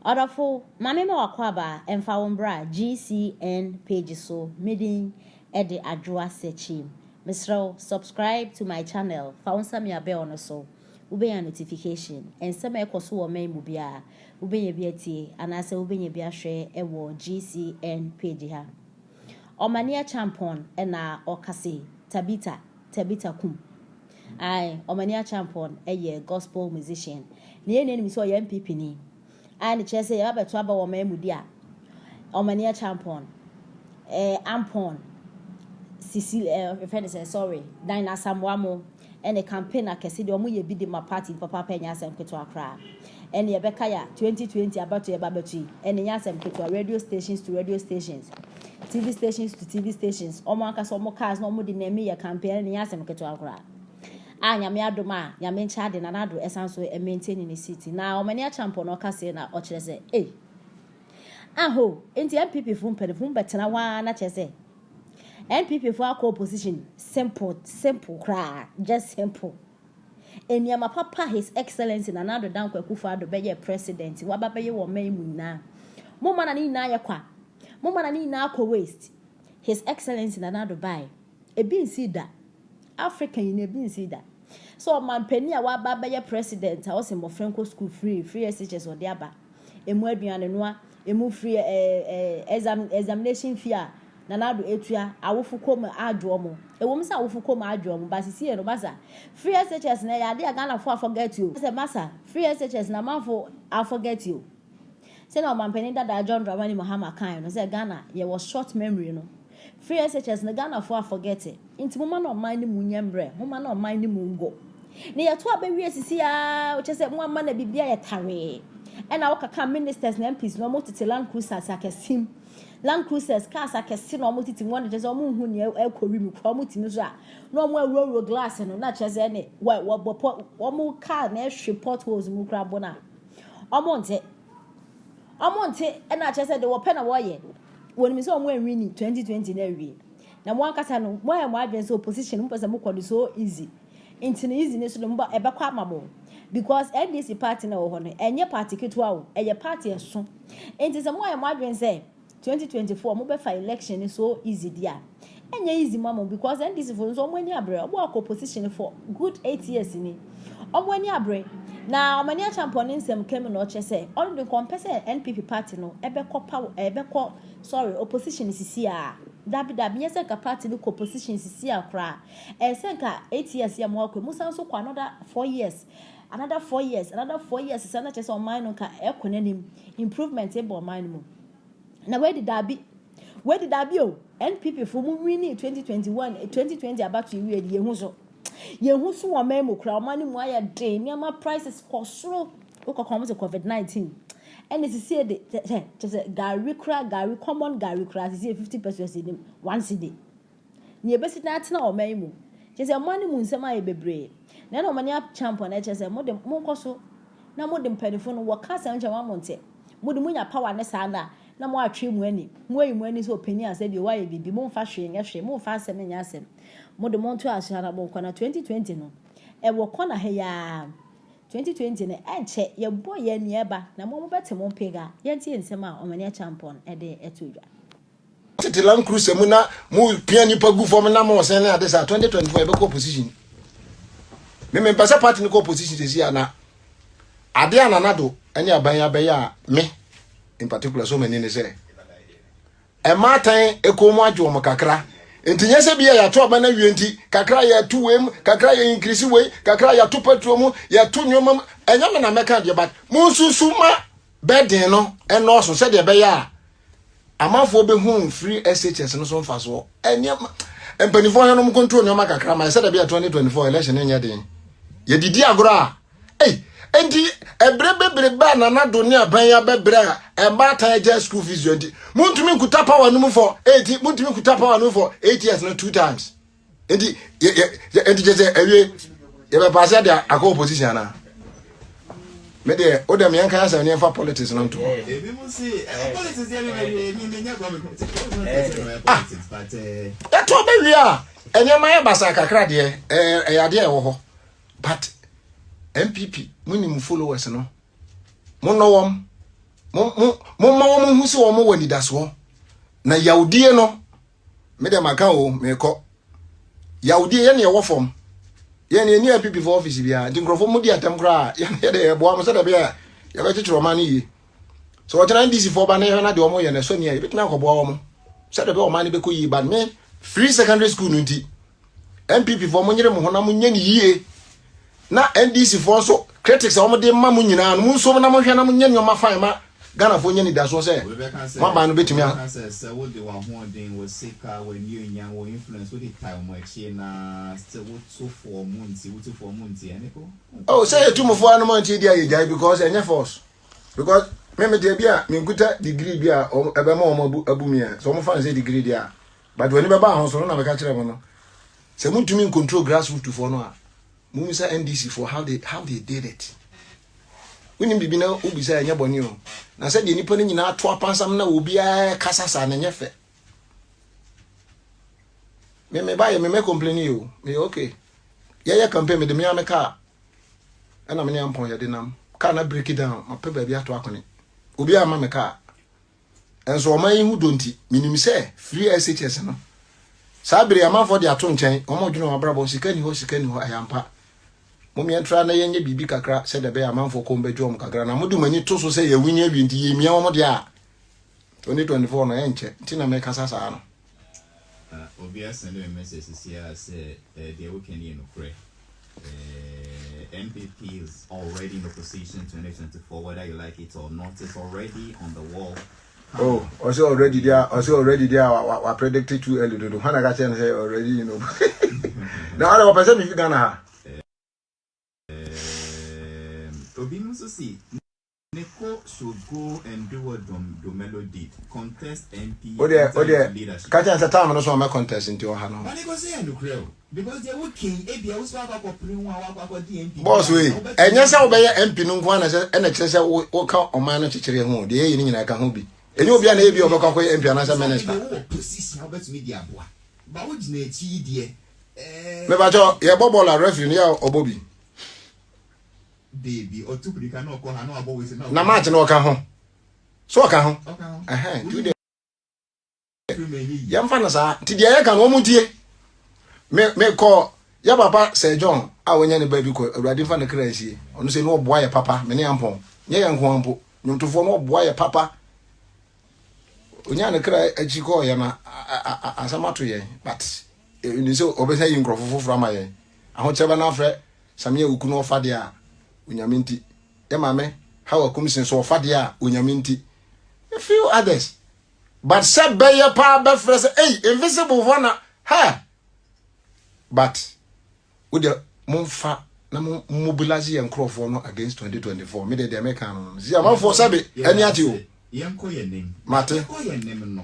Orafo, mame ma wakwaba emfa wombra GCN page so meeting ede adwoa searchim. Misro subscribe to my channel. Found some ya bell no so. Ube ya notification. And some ekoso wo me mu bia. Ube ye bia tie anase ube ye bia hwe ewo GCN page ha. Omania champion na okase Tabita kum. Ai, Omania champion eye gospel musician. Ne ye ne mi so ye MPP ni. And chese ya beto aba wo mamudia Omania champion ampon Cecil friend say sorry Dina Samwamo and a campaigner kesi de omo ye bi de ma party papa penya asem keto akra and ye beka ya 2020 about to babatu and nya asem keto radio stations to radio stations TV stations to TV stations omo aka so omo cars no omo de na me ye campaign and nya asem keto akra nyame adoma nyame nchade na nado esanso e maintain in city na Omania champion no kase na o kire se aho enti MPP fu mpedefum betena wa na kire se MPP fu akọ opposition simple cry just simple eniama papa his excellency na nado dan kwakufu ado beye president wa babeye wo man mu na mo mana ni na yakwa mo mana ni na akọ waste his excellency na nado bai ebi nsida African in ebi nsida so man penny a wa baba ye president a wose mo franco school free SHS ode aba emu aduane noa emu free examination fee na nado etua awofu kom adwomo ewom sa awofu kom adwomo basisi e no basa free SHS na ya de Ghana for forget you say massa free SHS na man for I forget you say na man penny dada John Dramani Mahama kan no say Ghana ye was short memory no free SHS na Ghana for forget it inti mo man no mind mu nyembre mo man no mind mu ngo ne ya to abawie sisi a o chese mo man na bibia ye tare e na wokaka ministers na MPs no mo tete Land Cruisers akasim Land Cruisers cars akesi no mo tete mo chese mo hu ne ekori mi kwa mo timi so a no mo awuro glass no na chese ne wo mo car na hwe potholes mu kra bona omonte e na chese de wo pe na wo ye woni mi so mo anwini 2020 na wie na mo ankasa no mo ya mo adwen so opposition mo pese mo kwado so easy intine easy ne so mo ebekwa amamo because NDC party na wo ho no enye party ketwa wo eye party eso intise mo ya mo adwen say 2024 mo be fa election so easy dia enye easy mamo because NDC for so mo ani abre obo opposition for good 8 years ni obo ani abre na Omania champion nsem kem no chese all the compare NPP party no ebekọ sorry opposition sisi a dabi yese ka party no opposition sisi a kra senka 8 years ya mo akọ musan so kwa another 4 years sana chese on mine no ka ekonanim improvement e bo mine mo na where did dabi o NPP for mu win 2020 about to we ye hu so wo memo kra o mani mu aya dey niama prices kosoro ukokom se COVID-19 and this is the just gari common gari kra see 50% in one cedi ni ebesi na atena o memo just money mu nsema aye bebre na no mani champion na just mo dem mo koso na mo dem pedifo no wo kasa nche wa monte mo dem nya power ne sa na mo atwe mu ani so opini ase bi wa ye bibi mo mfa hwe nye mo mfa asem nya asem mo de monto ashara mo kwana 2020 no e wo kona he ya 2020 ne enche ye bo ye nieba na mo bete mo pega ye tie nsem a Omania champion e de etodwa tete Land Cruiser mu na mo pia nipa gu form na mo sen na ade sa 2024 e be ko opposition me pasa party ni ko opposition sisi ana ade ananado ene aban abeya me in particular so many ne say e matan ekomu adwo mo kakra entinya se bia ya to aba na wienti kakra ya tu wem kakra ya increase we kakra ya to petrol mu ya to nyoma enya me na meka de but munsusuma bedin no eno so se de be ya amafo be hu free SHS no so mfa so enya empanifo he no mu control nyoma kakra ma se de bia 2024 election enya den ye didi agora enti ebre ba na nado ne aban ya bebre e ba ta eje school fees enti muntumi nkuta power no for 8 muntumi nkuta power no for 8 years no 2 times enti enti je ewie ye be pass dia akọ opposition na me de o dem yanka ya ne fa politics no to ebi mu si politics ya me nya government but e to be wi a enye ma ya basa kakra de ya de e wo ho but MPP muni mu followers no mo no wom Momma wo hu se wo mo wani daso na yawdie no me de maka o me ko yawdie ye ne wo fom ye ne ni apipi for office bia ndi nkrofo mu di atam kra ye de bo am se de bia ye be chichiro ma ni so wo tena ndisi for ba na de wo mo ye na so ni ye bitna akobo wo mo se de be wo ma ni be ko yi ba me free secondary school nti MPP for mo nyere mo hona mo nya ni yie na NDC for so critics wo mo de ma mo nyina no mo so na mo hwe na mo nya nyoma fine ma Ghana for nyani da so say one ba no betimi a say wo de wa ho den wo sika when you nya wo influence wo de time mo echi na still wo to for months aniko oh say you mo for no month dia ye jai because enya force because me de bia me nkuta degree bia ebe ma o abu mi a so mo fan say degree dia but when be ba ho so na me ka kire mo no say mo tumi control grassroots to for no a mo mi say NDC for how they did it. Wini bibi na ubisa anya boni o na se de nipa ni nyina ato apansam na obi a kasasa na nyefe me ba ye me complain you me okay ye campaign me de me ameka na me ampon ye de nam ka na break it down ma pe ba bi ato akone obi ama me ka enso o man yi hu donti minim se free SHS no sabiri amanfo de ato nchen o mo dwene o brabo sika ni ho ayampa Mummy entra na yenye bibi kakra said the bear man for combe jom kakra na mudu mani to so say ye winya bi nti ye mia wo de a 2024 na enche ntina me kasa sa no obvious send a message here say they can in pray MPP is already in opposition 2024 whether you like it or not it's already on the wall. Oh, also already there I predicted too early to Hana ga say already you know. Now other person if Ghana Obimuso see Neko should go and do what Domelo did. Contest MP. Oh dear. Catch us a time and also my contest into Hano. But they go say no crowd because they would king Abia was back up MP. Boss way. And yes, I'll be MP no one as an excess walk out on my chichery home. The evening I can hobi. And you'll be an AB of a MP and as a minister. Position about media boy. But what's nature dear? Never your bubble a referee or Bobby. Baby or two can no call no about with na match no ka ho so ka ho do the yam fa na sa ti dia ya ka no mu tie me call ya papa Sir John a wonya ne ba bi ko awurade fa na kra asie ono se no boa ya papa me ne ampon nye ya nko ampo nyomtofo no boa ya papa onya ne kra achi ko ya na asamato ye but ni so obesa yi nkrofofo fra ma ye aho cheba na afre samia ukunu ofa de a Unyaminti. Emame, how a commission so far dia Unyaminti. A few others. But said by your power befres, invisible one, ha. But with the Monfa, mobilize and crow for no against 2024. Made the American. Ziaman for Sabi, any at you. Young call your name. Martin. Call your name no.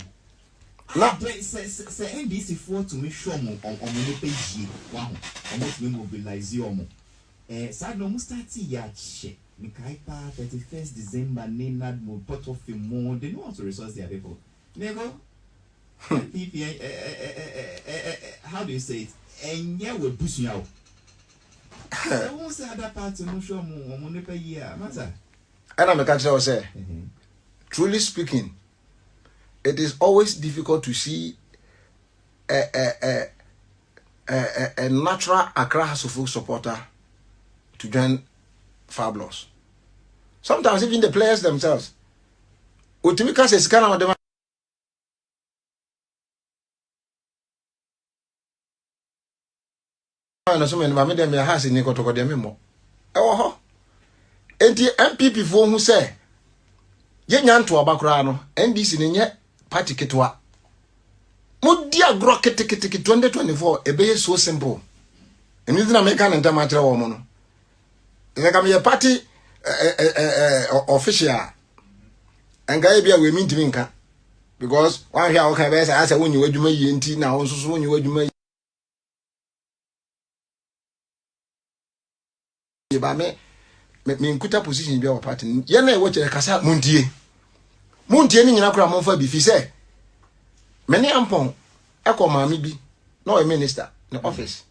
Now, say NDC for to me show me on many page. Wow, almost me mobilize you. Sad no mustati ya che. Mikaipa 31st December Nenad mo pot of more. They know how to resource their people. Nego. How do you say it? And yeah, we're pushing out. I won't say other parts no show more money per year. Matter. And I'm a catcher say. Truly speaking, it is always difficult to see a natural Accra Hasselhoff supporter to join Fabulous. Sometimes even the players themselves. Utimika says kana madema. Na so me ba me dem ya ha se ni kotoko dem mo. Ewo ho. Enti MPP fo hu se ye nyanto abakora no NDC ne nye party ketwa. Mudi agro ketekete 2024 ebe so simple. Eni na me kan nta ma kire wo mo no. They come your party official and guy be a we mean to minka because one here okay be say as when you adwuma yi nti na won so when you adwuma yi ba me nkuta position bi our party ye na e wo chere kasa muntie ni nyina kura monfa bi fi say me ne ampon ekoma bi no a minister in the office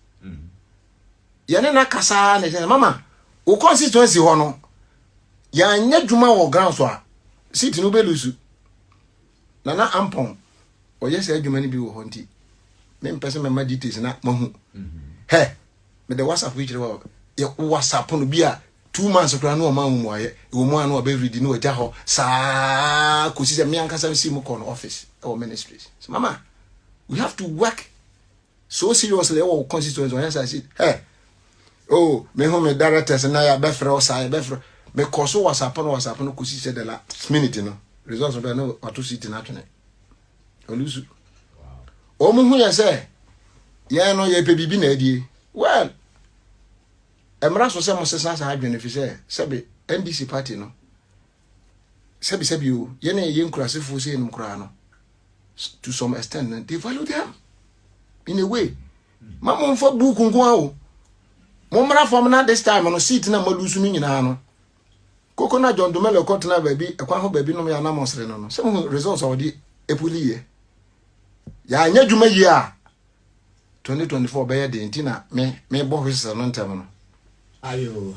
ye na kasa na mama o constituency ho no ya nya dwuma wo ground so a seat no be lusu nana ampon oye se adwuma ni bi wo honti me mpese me ma details na mahu he me the WhatsApp which wa ye WhatsApp no bi a 2 months kra no ma mu aye wo mu anu be read no agya ho saa ko si se me anka sam si mu ko no office or ministries so mama we have to work so seriously our constituency yes I said hey oh me home directors na ya be frɛ o sai be frɛ me ko so WhatsApp no ko si se de la minute no results be no auto sit na twene olusu wow o mu hu ya se ye no ye pe bibi na adie well emra so se mo sesa sa adwene fi se sebe NDC party no sebi o ye na ye nkurasefo se enum kura no to some extent they value them in a way mama mfa buku nko awo mo mra from na this time no seat na malusu no nyina no koko na John Dumelo court na baby ekwa ho baby no ya na monsre no se mo results of the epuliye ya anya dwuma yi a 2024 be ye de ntina me bo hwese no ntem no ayo